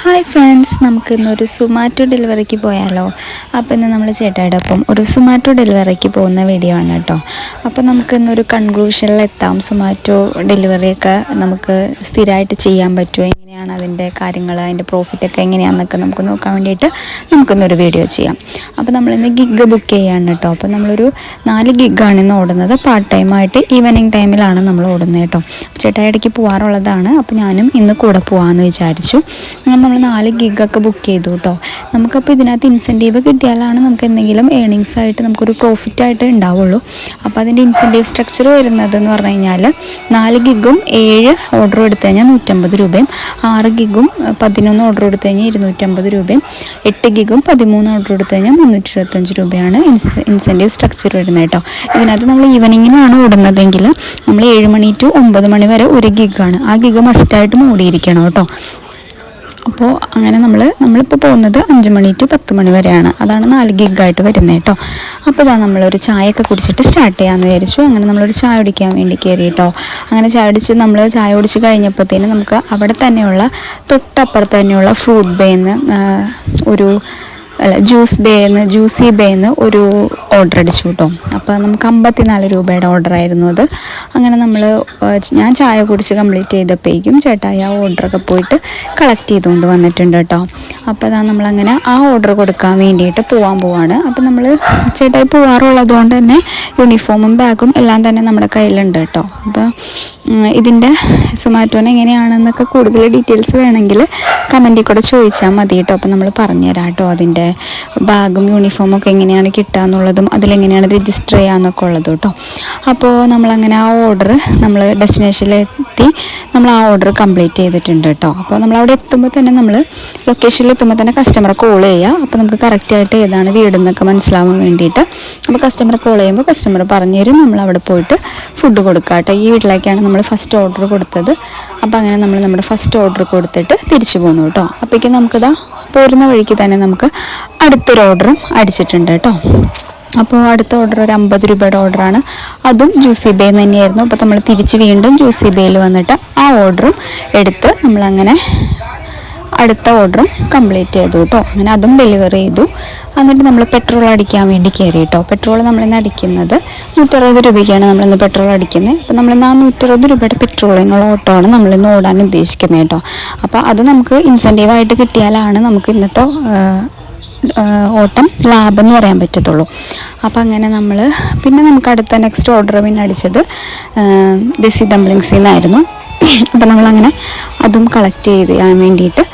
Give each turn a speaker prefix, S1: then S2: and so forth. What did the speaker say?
S1: Hi friends, നമുക്കിന്നൊരു സുമാറ്റോ ഡെലിവറിക്ക് പോയാലോ? അപ്പോൾ ഇന്ന് നമ്മൾ ചേട്ടായുടെ ഒപ്പം ഒരു സുമാറ്റോ ഡെലിവറിക്ക് പോകുന്ന വീഡിയോ ആണ് കേട്ടോ. അപ്പോൾ നമുക്കിന്നൊരു കൺക്ലൂഷനിലെത്താം. സുമാറ്റോ ഡെലിവറിയൊക്കെ നമുക്ക് സ്ഥിരമായിട്ട് ചെയ്യാൻ പറ്റുമോ, എങ്ങനെയാണ് അതിൻ്റെ കാര്യങ്ങൾ, അതിൻ്റെ പ്രോഫിറ്റൊക്കെ എങ്ങനെയാണെന്നൊക്കെ നമുക്ക് നോക്കാൻ വേണ്ടിയിട്ട് നമുക്കിന്നൊരു വീഡിയോ ചെയ്യാം. അപ്പോൾ നമ്മളിന്ന് ഗിഗ് ബുക്ക് ചെയ്യാണ് കേട്ടോ. അപ്പോൾ നമ്മളൊരു 4 ഗിഗാണ് ഇന്ന് ഓടുന്നത്. പാർട്ട് ടൈമായിട്ട് ഈവനിങ് ടൈമിലാണ് നമ്മൾ ഓടുന്നത് കേട്ടോ. ചേട്ടായി ഇടയ്ക്ക് പോകാറുള്ളതാണ്. അപ്പോൾ ഞാനും ഇന്ന് കൂടെ പോകാമെന്ന് വിചാരിച്ചു. അങ്ങനെ നമ്മൾ 4 ഗിഗൊക്കെ ബുക്ക് ചെയ്തു കേട്ടോ. നമുക്കപ്പോൾ ഇതിനകത്ത് ഇൻസെൻറ്റീവ് കിട്ടിയാലാണ് നമുക്ക് എന്തെങ്കിലും ഏണിങ്സ് ആയിട്ട് നമുക്കൊരു പ്രോഫിറ്റായിട്ട് ഉണ്ടാവുള്ളൂ. അപ്പോൾ അതിൻ്റെ ഇൻസെൻറ്റീവ് സ്ട്രക്ചർ വരുന്നതെന്ന് പറഞ്ഞു കഴിഞ്ഞാൽ 4 ഗിഗും 7 ഓർഡർ എടുത്തു കഴിഞ്ഞാൽ 150 രൂപയും, 6 ഗിഗും 11 ഓർഡർ എടുത്തു കഴിഞ്ഞാൽ 250 രൂപയും, 8 ഗിഗും 13 ഓർഡർ എടുത്തു കഴിഞ്ഞാൽ 325 രൂപയാണ് ഇൻസെൻറ്റീവ് സ്ട്രക്ചർ വരുന്നത് കേട്ടോ. ഇതിനകത്ത് നമ്മൾ ഈവനിങ്ങിനാണ് ഓടുന്നതെങ്കിൽ നമ്മൾ 7 മണി ടു 9 മണി വരെ ഒരു ഗിഗാണ്. ആ ഗിഗ് മസ്റ്റായിട്ട് മൂടിയിരിക്കണം കേട്ടോ. അപ്പോൾ അങ്ങനെ നമ്മളിപ്പോൾ പോകുന്നത് 5 മണി ടു 10 മണി വരെയാണ്. അതാണ് 4 ഗിഗായിട്ട് വരുന്നത് കേട്ടോ. അപ്പോൾ ഇതാ നമ്മളൊരു ചായയൊക്കെ കുടിച്ചിട്ട് സ്റ്റാർട്ട് ചെയ്യാമെന്ന് വിചാരിച്ചു. അങ്ങനെ നമ്മളൊരു ചായ കുടിക്കാൻ വേണ്ടി കയറി കേട്ടോ. അങ്ങനെ ചായ കുടിച്ച് കഴിഞ്ഞപ്പോഴത്തേനും നമുക്ക് അവിടെ തന്നെയുള്ള തൊട്ടപ്പുറത്ത് തന്നെയുള്ള ഫ്രൂട്ട് ബേന്ന് ജ്യൂസി ബേന്ന് ഒരു ഓർഡർ അടിച്ചു കേട്ടോ. അപ്പോൾ നമുക്ക് 54 രൂപയുടെ ഓർഡറായിരുന്നു അത്. അങ്ങനെ ഞാൻ ചായ കുടിച്ച് കംപ്ലീറ്റ് ചെയ്തപ്പോഴേക്കും ചേട്ടായി ആ ഓർഡറൊക്കെ പോയിട്ട് കളക്ട് ചെയ്തുകൊണ്ട് വന്നിട്ടുണ്ട് കേട്ടോ. അപ്പോൾ അതാ നമ്മളങ്ങനെ ആ ഓർഡർ കൊടുക്കാൻ വേണ്ടിയിട്ട് പോവാണ്. അപ്പോൾ നമ്മൾ ചേട്ടായി പോകാറുള്ളത് കൊണ്ട് തന്നെ യൂണിഫോമും ബാഗും എല്ലാം തന്നെ നമ്മുടെ കയ്യിലുണ്ട് കേട്ടോ. അപ്പോൾ ഇതിൻ്റെ സുമാറ്റോന് എങ്ങനെയാണെന്നൊക്കെ കൂടുതൽ ഡീറ്റെയിൽസ് വേണമെങ്കിൽ കമൻറ്റിൽ കൂടെ ചോദിച്ചാൽ മതി കേട്ടോ. അപ്പോൾ നമ്മൾ പറഞ്ഞുതരാം കേട്ടോ അതിൻ്റെ ബാഗും യൂണിഫോമും ഒക്കെ എങ്ങനെയാണ് കിട്ടുക എന്നുള്ളതും അതിലെങ്ങനെയാണ് രജിസ്റ്റർ ചെയ്യാമെന്നൊക്കെ ഉള്ളത് കേട്ടോ. അപ്പോൾ നമ്മളങ്ങനെ ആ ഓർഡർ നമ്മൾ ഡെസ്റ്റിനേഷനിലെത്തി നമ്മൾ ആ ഓർഡർ കംപ്ലീറ്റ് ചെയ്തിട്ടുണ്ട് കേട്ടോ. അപ്പോൾ നമ്മളവിടെ എത്തുമ്പോൾ തന്നെ ലൊക്കേഷനിൽ എത്തുമ്പോൾ തന്നെ കസ്റ്റമറെ കോൾ ചെയ്യുക. അപ്പോൾ നമുക്ക് കറക്റ്റായിട്ട് ഏതാണ് വീടെന്നൊക്കെ മനസ്സിലാവാൻ വേണ്ടിയിട്ട്. അപ്പോൾ കസ്റ്റമറെ കോൾ ചെയ്യുമ്പോൾ കസ്റ്റമർ പറഞ്ഞു തരും. നമ്മളവിടെ പോയിട്ട് ഫുഡ് കൊടുക്കുക കേട്ടോ. ഈ വീട്ടിലേക്കാണ് നമ്മൾ ഫസ്റ്റ് ഓർഡർ കൊടുത്തത്. അപ്പോൾ അങ്ങനെ നമ്മൾ നമ്മുടെ ഫസ്റ്റ് ഓർഡർ കൊടുത്തിട്ട് തിരിച്ചു പോന്നു കേട്ടോ. അപ്പോഴേക്കും നമുക്കിതാ പോരുന്ന വഴിക്ക് തന്നെ നമുക്ക് അടുത്തൊരു ഓർഡറും അടിച്ചിട്ടുണ്ട് കേട്ടോ. അപ്പോൾ അടുത്ത ഓർഡർ ഒരു 50 രൂപയുടെ ഓർഡറാണ്. അതും ജ്യൂസി ബേന്ന് തന്നെയായിരുന്നു. അപ്പോൾ നമ്മൾ തിരിച്ച് വീണ്ടും ജ്യൂസി ബേയിൽ വന്നിട്ട് ആ ഓർഡറും എടുത്ത് നമ്മളങ്ങനെ അടുത്ത ഓർഡറും കംപ്ലീറ്റ് ചെയ്തു കേട്ടോ. അങ്ങനെ അതും ഡെലിവറി ചെയ്തു. എന്നിട്ട് നമ്മൾ പെട്രോൾ അടിക്കാൻ വേണ്ടി കയറി കേട്ടോ. പെട്രോൾ നമ്മളിന്ന് അടിക്കുന്നത് 160 രൂപയ്ക്കാണ് നമ്മളിന്ന് പെട്രോൾ അടിക്കുന്നത്. അപ്പോൾ നമ്മളിന്ന് ആ 160 രൂപയുടെ പെട്രോളിനുള്ള ഓട്ടോ ആണ് നമ്മളിന്ന് ഓടാൻ ഉദ്ദേശിക്കുന്നത് കേട്ടോ. അപ്പോൾ അത് നമുക്ക് ഇൻസെൻറ്റീവായിട്ട് കിട്ടിയാലാണ് നമുക്ക് ഇന്നത്തെ ഓട്ടം ലാഭം എന്ന് പറയാൻ പറ്റത്തുള്ളൂ. അപ്പോൾ അങ്ങനെ പിന്നെ നമുക്ക് അടുത്ത നെക്സ്റ്റ് ഓർഡർ പിന്നെ അടിച്ചത് ദസി ഡംപ്ലിങ്സിൽ നിന്നായിരുന്നു. അപ്പോൾ നമ്മളങ്ങനെ അതും കളക്ട് ചെയ്യാൻ വേണ്ടിയിട്ട്